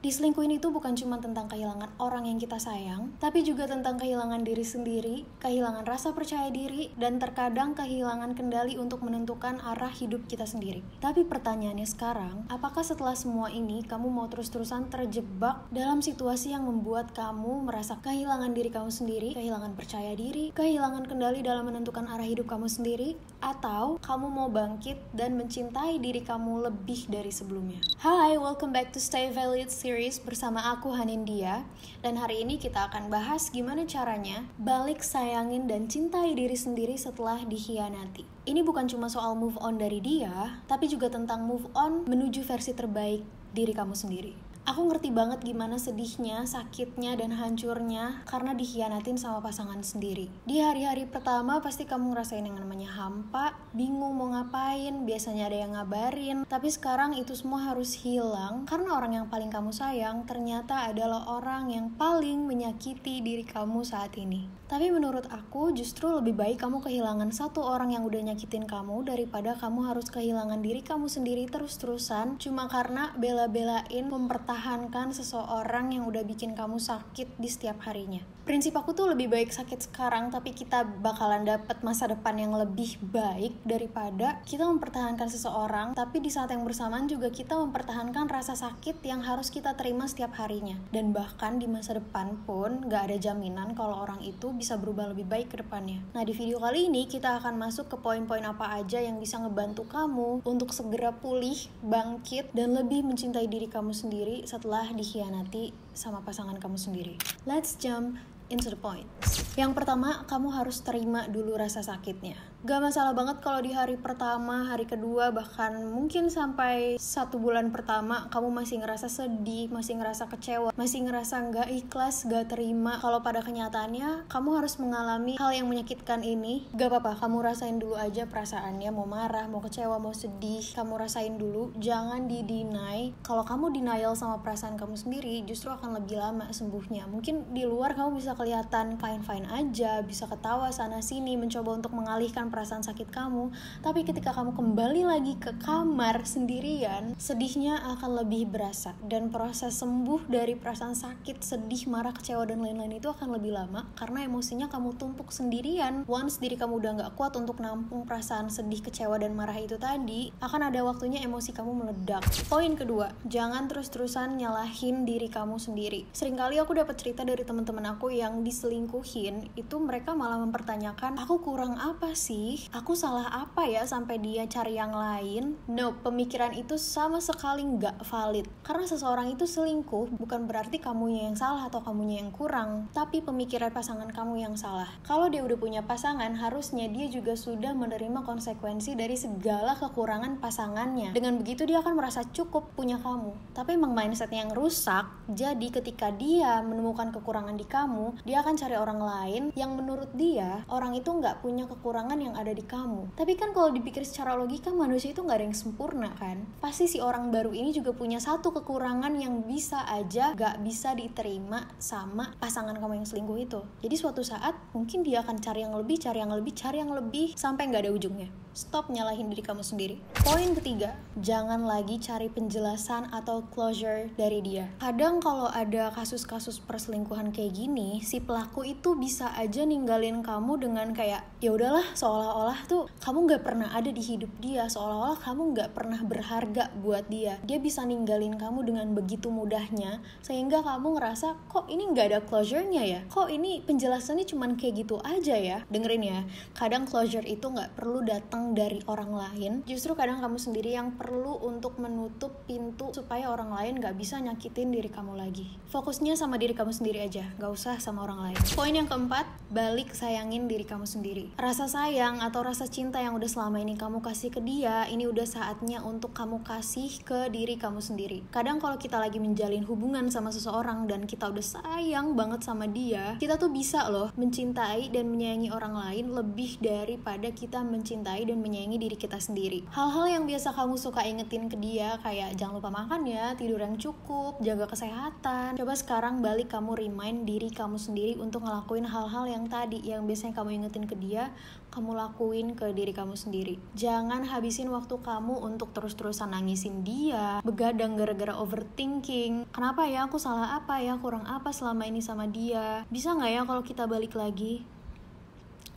Diselingkuhin itu bukan cuma tentang kehilangan orang yang kita sayang, tapi juga tentang kehilangan diri sendiri, kehilangan rasa percaya diri, dan terkadang kehilangan kendali untuk menentukan arah hidup kita sendiri. Tapi pertanyaannya sekarang, apakah setelah semua ini kamu mau terus-terusan terjebak dalam situasi yang membuat kamu merasa kehilangan diri kamu sendiri, kehilangan percaya diri, kehilangan kendali dalam menentukan arah hidup kamu sendiri, atau kamu mau bangkit dan mencintai diri kamu lebih dari sebelumnya? Hai, welcome back to Stay Valid Series bersama aku Hanindia. Dan hari ini kita akan bahas gimana caranya balik sayangin dan cintai diri sendiri setelah dikhianati. Ini bukan cuma soal move on dari dia, tapi juga tentang move on menuju versi terbaik diri kamu sendiri. Aku ngerti banget gimana sedihnya, sakitnya, dan hancurnya karena dikhianatin sama pasangan sendiri. Di hari-hari pertama pasti kamu ngerasain yang namanya hampa, bingung mau ngapain, biasanya ada yang ngabarin. Tapi sekarang itu semua harus hilang karena orang yang paling kamu sayang ternyata adalah orang yang paling menyakiti diri kamu saat ini. Tapi menurut aku justru lebih baik kamu kehilangan satu orang yang udah nyakitin kamu daripada kamu harus kehilangan diri kamu sendiri terus-terusan cuma karena bela-belain mempertahankan seseorang yang udah bikin kamu sakit di setiap harinya. Prinsip aku tuh lebih baik sakit sekarang tapi kita bakalan dapet masa depan yang lebih baik daripada kita mempertahankan seseorang tapi di saat yang bersamaan juga kita mempertahankan rasa sakit yang harus kita terima setiap harinya. Dan bahkan di masa depan pun gak ada jaminan kalau orang itu bisa berubah lebih baik ke depannya. Nah, di video kali ini kita akan masuk ke poin-poin apa aja yang bisa ngebantu kamu untuk segera pulih, bangkit, dan lebih mencintai diri kamu sendiri setelah dikhianati sama pasangan kamu sendiri. Let's jump into the point. Yang pertama, kamu harus terima dulu rasa sakitnya. Gak masalah banget kalau di hari pertama, hari kedua, bahkan mungkin sampai 1 bulan pertama kamu masih ngerasa sedih, masih ngerasa kecewa, masih ngerasa gak ikhlas, gak terima. Kalau pada kenyataannya kamu harus mengalami hal yang menyakitkan ini, gak apa-apa, kamu rasain dulu aja perasaannya, mau marah, mau kecewa, mau sedih, kamu rasain dulu, jangan di-deny. Kalau kamu denial sama perasaan kamu sendiri, justru akan lebih lama sembuhnya. Mungkin di luar kamu bisa kelihatan fine-fine aja, bisa ketawa sana-sini, mencoba untuk mengalihkan perasaan sakit kamu, tapi ketika kamu kembali lagi ke kamar sendirian, sedihnya akan lebih berasa, dan proses sembuh dari perasaan sakit, sedih, marah, kecewa, dan lain-lain itu akan lebih lama, karena emosinya kamu tumpuk sendirian. Once diri kamu udah gak kuat untuk nampung perasaan sedih, kecewa, dan marah itu tadi, akan ada waktunya emosi kamu meledak. Poin kedua, jangan terus-terusan nyalahin diri kamu sendiri. Seringkali aku dapat cerita dari teman-teman aku yang diselingkuhin, itu mereka malah mempertanyakan, aku kurang apa sih? Aku salah apa ya sampai dia cari yang lain? No, pemikiran itu sama sekali nggak valid. Karena seseorang itu selingkuh bukan berarti kamunya yang salah atau kamunya yang kurang, tapi pemikiran pasangan kamu yang salah. Kalau dia udah punya pasangan, harusnya dia juga sudah menerima konsekuensi dari segala kekurangan pasangannya. Dengan begitu dia akan merasa cukup punya kamu. Tapi emang mindsetnya yang rusak, jadi ketika dia menemukan kekurangan di kamu, dia akan cari orang lain yang menurut dia, orang itu nggak punya kekurangan yang ada di kamu. Tapi kan kalau dipikir secara logika, manusia itu nggak ada yang sempurna kan. Pasti si orang baru ini juga punya satu kekurangan yang bisa aja nggak bisa diterima sama pasangan kamu yang selingkuh itu. Jadi suatu saat mungkin dia akan cari yang lebih, cari yang lebih, cari yang lebih sampai nggak ada ujungnya. Stop nyalahin diri kamu sendiri. Poin ketiga, jangan lagi cari penjelasan atau closure dari dia. Kadang kalau ada kasus-kasus perselingkuhan kayak gini, si pelaku itu bisa aja ninggalin kamu dengan kayak, ya udahlah, seolah-olah tuh kamu nggak pernah ada di hidup dia, seolah-olah kamu nggak pernah berharga buat dia. Dia bisa ninggalin kamu dengan begitu mudahnya, sehingga kamu ngerasa, kok ini nggak ada closure-nya ya? Kok ini penjelasannya cuman kayak gitu aja ya? Dengerin ya, kadang closure itu nggak perlu datang dari orang lain, justru kadang kamu sendiri yang perlu untuk menutup pintu supaya orang lain gak bisa nyakitin diri kamu lagi. Fokusnya sama diri kamu sendiri aja, gak usah sama orang lain. Poin yang keempat, balik sayangin diri kamu sendiri. Rasa sayang atau rasa cinta yang udah selama ini kamu kasih ke dia, ini udah saatnya untuk kamu kasih ke diri kamu sendiri. Kadang kalau kita lagi menjalin hubungan sama seseorang dan kita udah sayang banget sama dia, kita tuh bisa loh mencintai dan menyayangi orang lain lebih daripada kita mencintai dan menyayangi diri kita sendiri. Hal-hal yang biasa kamu suka ingetin ke dia, kayak jangan lupa makan ya, tidur yang cukup, jaga kesehatan. Coba sekarang balik kamu remind diri kamu sendiri untuk ngelakuin hal-hal yang tadi, yang biasanya kamu ingetin ke dia, kamu lakuin ke diri kamu sendiri. Jangan habisin waktu kamu untuk terus-terusan nangisin dia, begadang gara-gara overthinking. Kenapa ya, aku salah apa ya, kurang apa selama ini sama dia? Bisa nggak ya kalau kita balik lagi?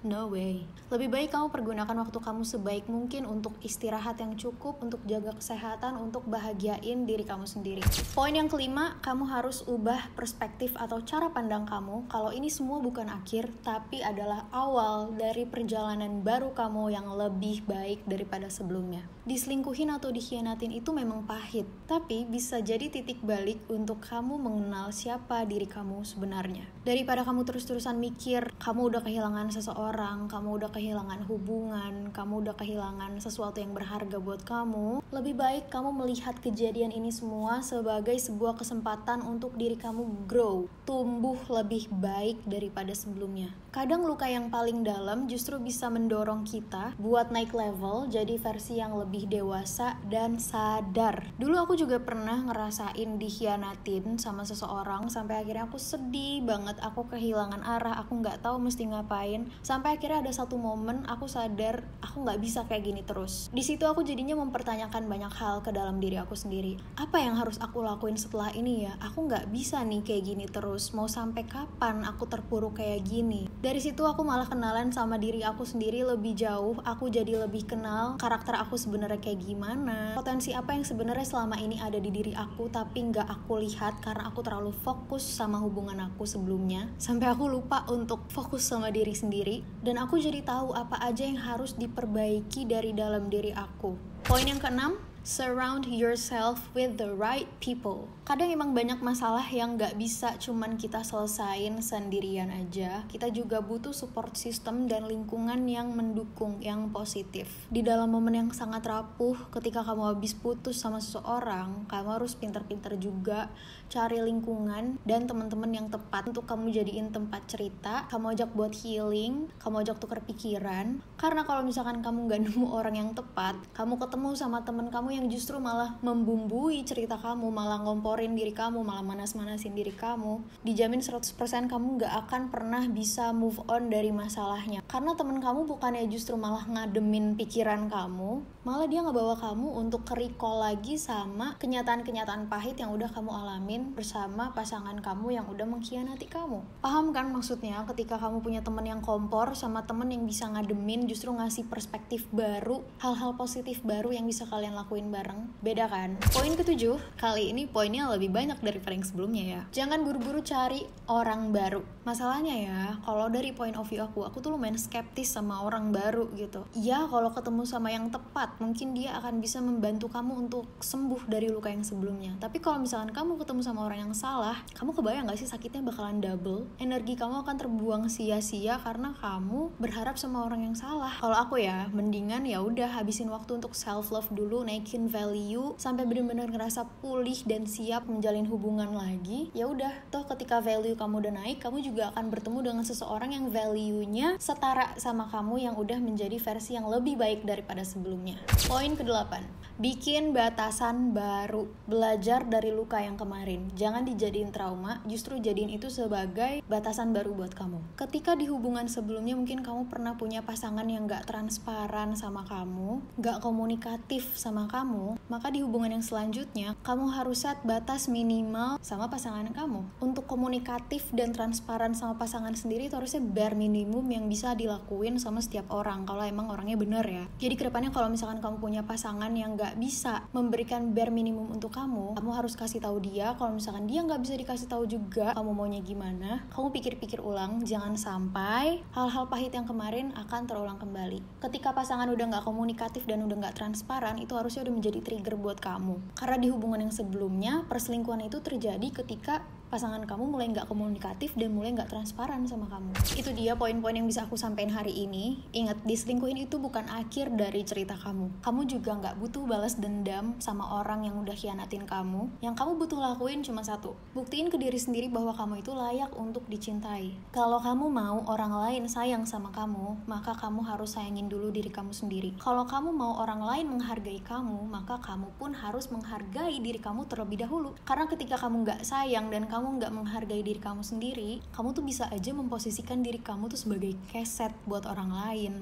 No way. Lebih baik kamu pergunakan waktu kamu sebaik mungkin untuk istirahat yang cukup, untuk jaga kesehatan, untuk bahagiain diri kamu sendiri. Poin yang kelima, kamu harus ubah perspektif atau cara pandang kamu kalau ini semua bukan akhir, tapi adalah awal dari perjalanan baru kamu yang lebih baik daripada sebelumnya. Diselingkuhin atau dikhianatin itu memang pahit, tapi bisa jadi titik balik untuk kamu mengenal siapa diri kamu sebenarnya. Daripada kamu terus-terusan mikir, kamu udah kehilangan seseorang, kamu udah kehilangan hubungan, kamu udah kehilangan sesuatu yang berharga buat kamu, lebih baik kamu melihat kejadian ini semua sebagai sebuah kesempatan untuk diri kamu grow, tumbuh lebih baik daripada sebelumnya. Kadang luka yang paling dalam justru bisa mendorong kita buat naik level, jadi versi yang lebih dewasa dan sadar. Dulu aku juga pernah ngerasain dikhianatin sama seseorang, sampai akhirnya aku sedih banget, aku kehilangan arah, aku nggak tahu mesti ngapain. Sampai akhirnya ada satu momen aku sadar aku nggak bisa kayak gini terus. Di situ aku jadinya mempertanyakan banyak hal ke dalam diri aku sendiri. Apa yang harus aku lakuin setelah ini ya? Aku nggak bisa nih kayak gini terus. Mau sampai kapan aku terpuruk kayak gini? Dari situ aku malah kenalan sama diri aku sendiri lebih jauh. Aku jadi lebih kenal karakter aku sebenarnya kayak gimana. Potensi apa yang sebenarnya selama ini ada di diri aku tapi nggak aku lihat karena aku terlalu fokus sama hubungan aku sebelumnya. Sampai aku lupa untuk fokus sama diri sendiri. Dan aku jadi tahu apa aja yang harus diperbaiki dari dalam diri aku. Poin yang keenam, surround yourself with the right people. Kadang emang banyak masalah yang gak bisa cuman kita selesain sendirian aja. Kita juga butuh support system dan lingkungan yang mendukung, yang positif. Di dalam momen yang sangat rapuh, ketika kamu habis putus sama seseorang, kamu harus pintar-pintar juga cari lingkungan dan teman-teman yang tepat untuk kamu jadiin tempat cerita, kamu ajak buat healing, kamu ajak tukar pikiran. Karena kalau misalkan kamu gak nemu orang yang tepat, kamu ketemu sama teman kamu yang justru malah membumbui cerita kamu, malah ngomporin diri kamu, malah manas-manasin diri kamu, dijamin 100% kamu gak akan pernah bisa move on dari masalahnya. Karena teman kamu bukannya justru malah ngademin pikiran kamu, malah dia ngebawa kamu untuk ke-recall lagi sama kenyataan-kenyataan pahit yang udah kamu alamin bersama pasangan kamu yang udah mengkhianati kamu. Paham kan maksudnya ketika kamu punya teman yang kompor sama teman yang bisa ngademin, justru ngasih perspektif baru, hal-hal positif baru yang bisa kalian lakuin bareng. Beda kan? Poin ketujuh, kali ini poinnya lebih banyak daripada yang sebelumnya ya. Jangan buru-buru cari orang baru. Masalahnya ya, kalau dari point of view aku tuh lumayan skeptis sama orang baru gitu. Ya, kalau ketemu sama yang tepat, mungkin dia akan bisa membantu kamu untuk sembuh dari luka yang sebelumnya. Tapi kalau misalkan kamu ketemu sama orang yang salah, kamu kebayang gak sih sakitnya bakalan double? Energi kamu akan terbuang sia-sia karena kamu berharap sama orang yang salah. Kalau aku ya, mendingan ya udah habisin waktu untuk self love dulu, naikin value sampai benar-benar ngerasa pulih dan siap menjalin hubungan lagi. Ya udah, toh ketika value kamu udah naik, kamu juga akan bertemu dengan seseorang yang value-nya setara sama kamu yang udah menjadi versi yang lebih baik daripada sebelumnya. Poin ke-8, bikin batasan baru. Belajar dari luka yang kemarin. Jangan dijadiin trauma, justru jadiin itu sebagai batasan baru buat kamu. Ketika di hubungan sebelumnya mungkin kamu pernah punya pasangan yang gak transparan sama kamu, gak komunikatif sama kamu, maka di hubungan yang selanjutnya kamu harus set batas minimal sama pasangan kamu. Untuk komunikatif dan transparan sama pasangan sendiri itu harusnya bare minimum yang bisa dilakuin sama setiap orang kalau emang orangnya bener ya. Jadi kedepannya kalau misalkan kamu punya pasangan yang gak bisa memberikan bare minimum untuk kamu harus kasih tahu dia. Kalau misalkan dia gak bisa dikasih tahu juga kamu maunya gimana, kamu pikir-pikir ulang, jangan sampai hal-hal pahit yang kemarin akan terulang kembali. Ketika pasangan udah gak komunikatif dan udah gak transparan, itu harusnya udah menjadi trigger buat kamu. Karena di hubungan yang sebelumnya, perselingkuhan itu terjadi ketika pasangan kamu mulai gak komunikatif dan mulai gak transparan sama kamu. Itu dia poin-poin yang bisa aku sampaikan hari ini. Ingat, diselingkuhin itu bukan akhir dari cerita kamu. kamu. Kamu juga nggak butuh balas dendam sama orang yang udah khianatin kamu. Yang kamu butuh lakuin cuma satu, buktiin ke diri sendiri bahwa kamu itu layak untuk dicintai. Kalau kamu mau orang lain sayang sama kamu, maka kamu harus sayangin dulu diri kamu sendiri. Kalau kamu mau orang lain menghargai kamu, maka kamu pun harus menghargai diri kamu terlebih dahulu. Karena ketika kamu nggak sayang dan kamu nggak menghargai diri kamu sendiri, kamu tuh bisa aja memposisikan diri kamu tuh sebagai keset buat orang lain.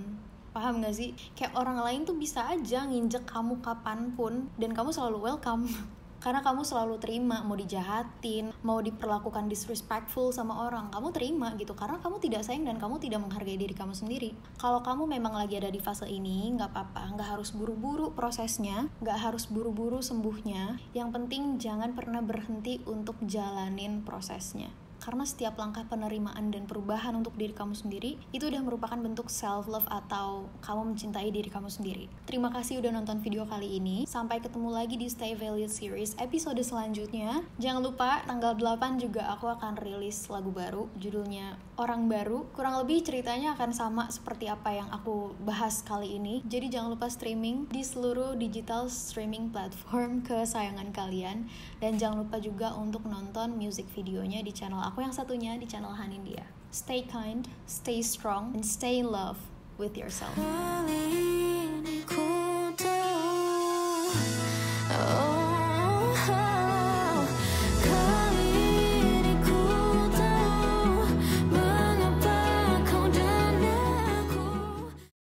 Paham gak sih? Kayak orang lain tuh bisa aja nginjek kamu kapanpun dan kamu selalu welcome. Karena kamu selalu terima, mau dijahatin, mau diperlakukan disrespectful sama orang, kamu terima gitu. Karena kamu tidak sayang dan kamu tidak menghargai diri kamu sendiri. Kalau kamu memang lagi ada di fase ini, gak apa-apa, gak harus buru-buru prosesnya, gak harus buru-buru sembuhnya. Yang penting jangan pernah berhenti untuk jalanin prosesnya. Karena setiap langkah penerimaan dan perubahan untuk diri kamu sendiri itu udah merupakan bentuk self-love atau kamu mencintai diri kamu sendiri. Terima kasih udah nonton video kali ini. Sampai ketemu lagi di Stay Valid Series episode selanjutnya. Jangan lupa tanggal 8 juga aku akan rilis lagu baru, judulnya Orang Baru. Kurang lebih ceritanya akan sama seperti apa yang aku bahas kali ini. Jadi jangan lupa streaming di seluruh digital streaming platform kesayangan kalian. Dan jangan lupa juga untuk nonton music videonya di channel aku yang satunya, di channel Hanindia. Stay kind, stay strong, and stay in love with yourself.